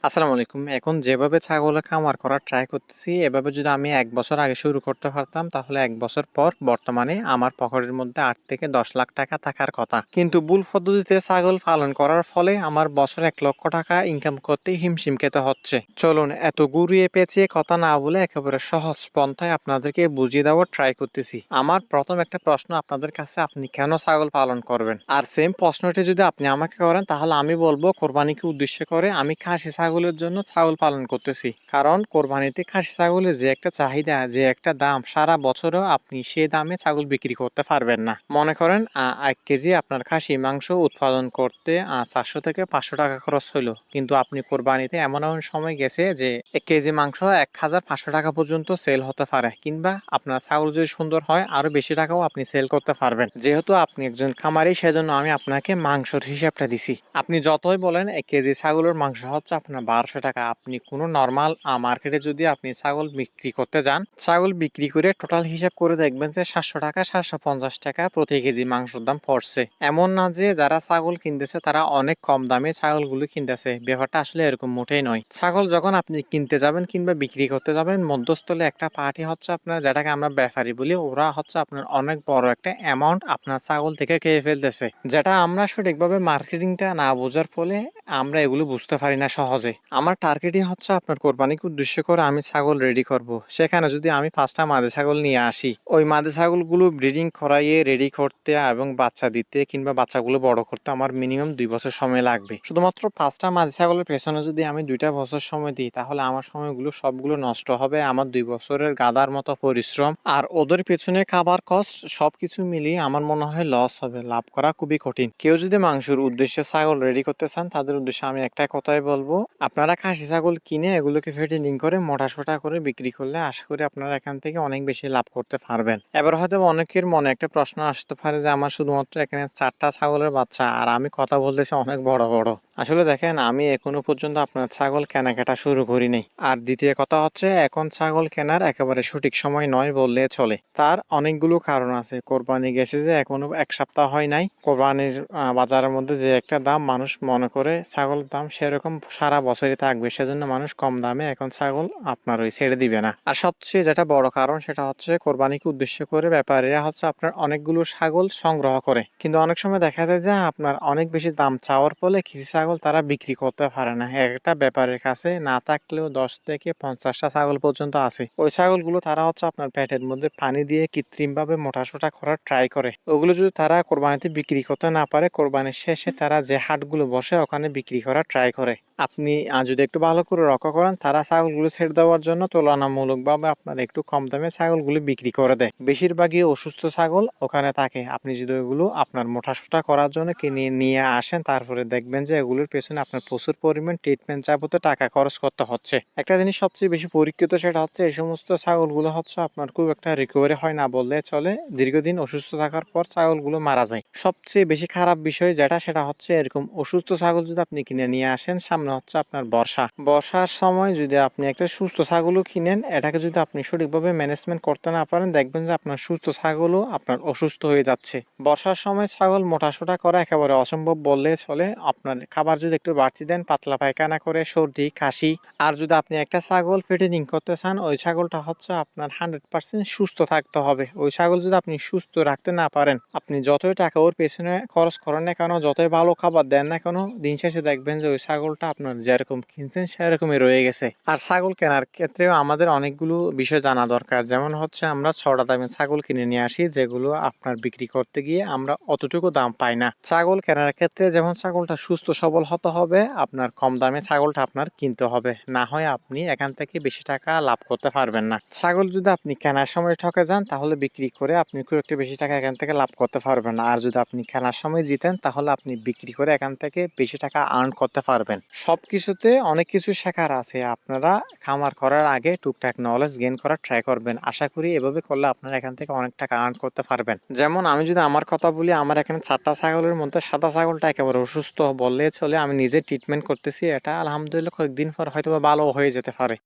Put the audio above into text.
আসসালামু আলাইকুম। এখন যেভাবে ছাগলের খামার করার ট্রাই করতেছি, এভাবে যদি আমি ১ বছর আগে শুরু করতে পারতাম, তাহলে ১ বছর পর বর্তমানে আমার পকেটের মধ্যে ৮ থেকে ১০ লাখ টাকা থাকার কথা। কিন্তু ভুল পদ্ধতিতে ছাগল পালন করার ফলে আমার বছরে ১ লক্ষ টাকা ইনকাম করতে হিমশিম খেতে হচ্ছে। চলুন এত ঘুরিয়ে পেঁচিয়ে কথা না বলে একেবারে সহজ পন্থায় আপনাদেরকে বুঝিয়ে দেওয়ার ট্রাই করতেছি। আমার প্রথম একটা প্রশ্ন আপনাদের কাছে, আপনি কেন ছাগল পালন করবেন? আর সেম প্রশ্নটি যদি আপনি আমাকে করেন, তাহলে আমি বলব কোরবানিকে উদ্দেশ্য করে আমি খাসি ছাগলের জন্য ছাগল পালন করতেছি। কারণ কোরবানিতে খাসি ছাগলের যে একটা চাহিদা, যে একটা দাম, সারা বছরেও আপনি সে দামে ছাগল বিক্রি করতে পারবেন না। মনে করেন ১ কেজি আপনার খাসি মাংস উৎপাদন করতে ৪০০ থেকে ৫০০ টাকা খরচ হইলো। কিন্তু আপনি কোরবানিতে এমন সময় গেছে যে ১ কেজি মাংস ১,৫০০ টাকা পর্যন্ত সেল হতে পারে, কিংবা আপনার ছাগল যদি সুন্দর হয় আরো বেশি টাকাও আপনি সেল করতে পারবেন। যেহেতু আপনি একজন খামারি, সেজন্য আমি আপনাকে মাংসের হিসাবটা দিছি। আপনি যতই বলেন ১ কেজি ছাগলের মাংস হচ্ছে আপনার ১২০০ টাকা, আপনি কোনো নরমাল মার্কেটে যদি আপনি ছাগল বিক্রি করতে যান, ছাগল বিক্রি করে টোটাল হিসাব করে দেখবেন যে ৭০০ টাকা ৭৫০ টাকা প্রতি কেজি মাংসের দাম পড়ছে। এমন না যে যারা ছাগল কিনতেছে তারা অনেক কম দামে ছাগলগুলো কিনতেছে, ব্যাপারটা আসলে এরকম মোটেই নয়। ছাগল যখন আপনি কিনতে যাবেন কিংবা বিক্রি করতে যাবেন, মধ্যস্থলে একটা পার্টি হচ্ছে আপনার, যেটাকে আমরা ব্যাপারী বলি, ওরা হচ্ছে আপনার অনেক বড় একটা অ্যামাউন্ট আপনার ছাগল থেকে খেয়ে ফেলতেছে, যেটা আমরা সঠিকভাবে মার্কেটিংটা না বোঝার ফলে আমরা এগুলো বুঝতে পারি না সহজে। আমার টার্গেটই হচ্ছে আপনার কোরবানিকে উদ্দেশ্য করে আমি ছাগল রেডি করব। সেখানে যদি আমি ৫টা মাদে ছাগল নিয়ে আসি, ওই মাদে ছাগলগুলো ব্রিডিং করাইয়ে রেডি করতে এবং বাচ্চা দিতে কিংবা বাচ্চাগুলো বড় করতে আমার মিনিমাম ২ বছর সময় লাগবে। শুধুমাত্র ৫টা মাদে ছাগলের পেছনে যদি আমি ২টা বছর সময় দিই, তাহলে আমার সময়গুলো সবগুলো নষ্ট হবে। আমার ২ বছরের গাধার মতো পরিশ্রম আর ওদের পেছনে খাবার কস্ট সবকিছু মিলিয়ে আমার মনে হয় লস হবে, লাভ করা খুবই কঠিন। কেউ যদি মাংসের উদ্দেশ্যে ছাগল রেডি করতে চান, তাদের উদ্দেশ্যে আমি একটা কথাই বলবো, আপনারা খাসি ছাগল কিনে এগুলোকে ফেটিনিং করে মোটা-সোটা করে বিক্রি করলে আশা করি আপনারা এখান থেকে অনেক বেশি লাভ করতে পারবেন। এবার হয়তো অনেকের মনে একটা প্রশ্ন আসতে পারে যে আমার শুধুমাত্র এখানে ৪টা ছাগলের বাচ্চা আর আমি কথা বলতেছি অনেক বড় বড়। আসলে দেখেন, আমি এখনো পর্যন্ত আপনার ছাগল কেনাকাটা শুরু করিনি। আর দ্বিতীয় কথা হচ্ছে, এখন ছাগল কেনার একেবারে সঠিক সময় নয় বললে চলে। তার অনেকগুলো কারণ আছে। কোরবানি গেছে যে এখনো ১ সপ্তাহ হয় নাই। কোরবানির বাজারের মধ্যে যে একটা দাম মানুষ মনে করে ছাগলের দাম সেরকম সারা বছরই থাকবে। সেজন্য মানুষ কম দামে এখন ছাগল আপনার ওই ছেড়ে দিবে না। আর সবচেয়ে যেটা বড় কারণ, সেটা হচ্ছে কোরবানিকে উদ্দেশ্য করে ব্যাপারীরা হচ্ছে আপনার অনেকগুলো ছাগল সংগ্রহ করে। কিন্তু অনেক সময় দেখা যায় যে আপনার অনেক বেশি দাম চাওয়ার ফলে কিছু ছাগল তারা বিক্রি করতে পারে না। একটা ব্যাপারীর কাছে না থাকলেও ১০ থেকে ৫০টা ছাগল পর্যন্ত আছে। ওই ছাগলগুলো তারা হচ্ছে আপনার পেটের মধ্যে পানি দিয়ে কৃত্রিমভাবে মোটাসোটা করার ট্রাই করে। ওগুলো যদি তারা কোরবানিতে বিক্রি করতে না পারে, কোরবানির শেষে তারা যে হাটগুলো বসে ওখানে বিক্রি করার ট্রাই করে। আপনি যদি একটু ভালো করে লক্ষ্য করেন, তারা ছাগলগুলো ছেড়ে দেওয়ার জন্য তুলনামূলকভাবে আপনার একটু কম দামে ছাগলগুলো বিক্রি করে দেয়। বেশিরভাগই অসুস্থ ছাগল ওখানে থাকে। আপনি যদি ওইগুলো আপনার মোটাসোটা করার জন্য কিনে নিয়ে আসেন, তারপরে দেখবেন যে এগুলোর পেছনে আপনার প্রচুর পরিমাণ ট্রিটমেন্ট যাবতীয় টাকা খরচ করতে হচ্ছে। একটা জিনিস সবচেয়ে বেশি পরীক্ষিত, সেটা হচ্ছে এই সমস্ত ছাগলগুলো হচ্ছে আপনার খুব একটা রিকভারি হয় না বললে চলে। দীর্ঘদিন অসুস্থ থাকার পর ছাগলগুলো মারা যায়। সবচেয়ে বেশি খারাপ বিষয় যেটা, সেটা হচ্ছে এরকম অসুস্থ ছাগল যদি আপনি কিনে নিয়ে আসেন, সামনে হচ্ছে আপনার বর্ষা। বর্ষার সময় যদি আপনি একটা সুস্থ ছাগলও কিনেন, এটাকে যদি আপনি সঠিকভাবে ম্যানেজমেন্ট করতে না পারেন, দেখবেন যে আপনার সুস্থ ছাগলও আপনার অসুস্থ হয়ে যাচ্ছে। বর্ষার সময় ছাগল মোটাসোটা করা একেবারে অসম্ভব বললে চলে। আপনার খাবার যদি একটু বাড়তি দেন, পাতলা পায়খানা করে, সর্দি কাশি। আর যদি আপনি একটা ছাগল ফিটিনিং করতে চান, ওই ছাগলটা হচ্ছে আপনার 100% সুস্থ থাকতে হবে। ওই ছাগল যদি আপনি সুস্থ রাখতে না পারেন, আপনি যতই টাকা ওর পেছনে খরচ করেন না কেন, যতই ভালো খাবার দেন না কেন, দিন শেষে দেখবেন যে ওই ছাগলটা আপনার যেরকম কিনছেন সেরকমই রয়ে গেছে। আর ছাগল কেনার ক্ষেত্রেও আমাদের অনেকগুলো বিষয় জানা দরকার। যেমন হচ্ছে, আমরা ছড়া দামে ছাগল কিনে নিয়ে আসি, যেগুলো আপনার বিক্রি করতে গিয়ে আমরা অতটুকু দাম পাই না। ছাগল কেনার ক্ষেত্রে যেমন ছাগলটা সুস্থ সবল হতে হবে, আপনার কম দামে ছাগলটা আপনার কিনতে হবে। না হয় আপনি এখান থেকে বেশি টাকা লাভ করতে পারবেন না। ছাগল যদি আপনি কেনার সময় ঠকে যান, তাহলে বিক্রি করে আপনি খুব একটা বেশি টাকা এখান থেকে লাভ করতে পারবেন না। আর যদি আপনি কেনার সময় জিতেন, তাহলে আপনি বিক্রি করে এখান থেকে বেশি টাকা আর্ন করতে পারবেন। সবকিছুতে অনেক কিছু শেখার আছে। আপনারা খামার করার আগে টুকটাক নলেজ গেইন করার ট্রাই করবেন। আশা করি এভাবে করলে আপনারা এখান থেকে অনেক টাকা আর্ন করতে পারবেন। যেমন আমি যদি আমার কথা বলি, আমার এখানে ৪টা ছাগলের মধ্যে সাদা ছাগলটা একেবারে অসুস্থ বললে চলে। আমি নিজে ট্রিটমেন্ট করতেছি। এটা আলহামদুলিল্লাহ কয়েকদিন পর হয়তোবা ভালো হয়ে যেতে পারে।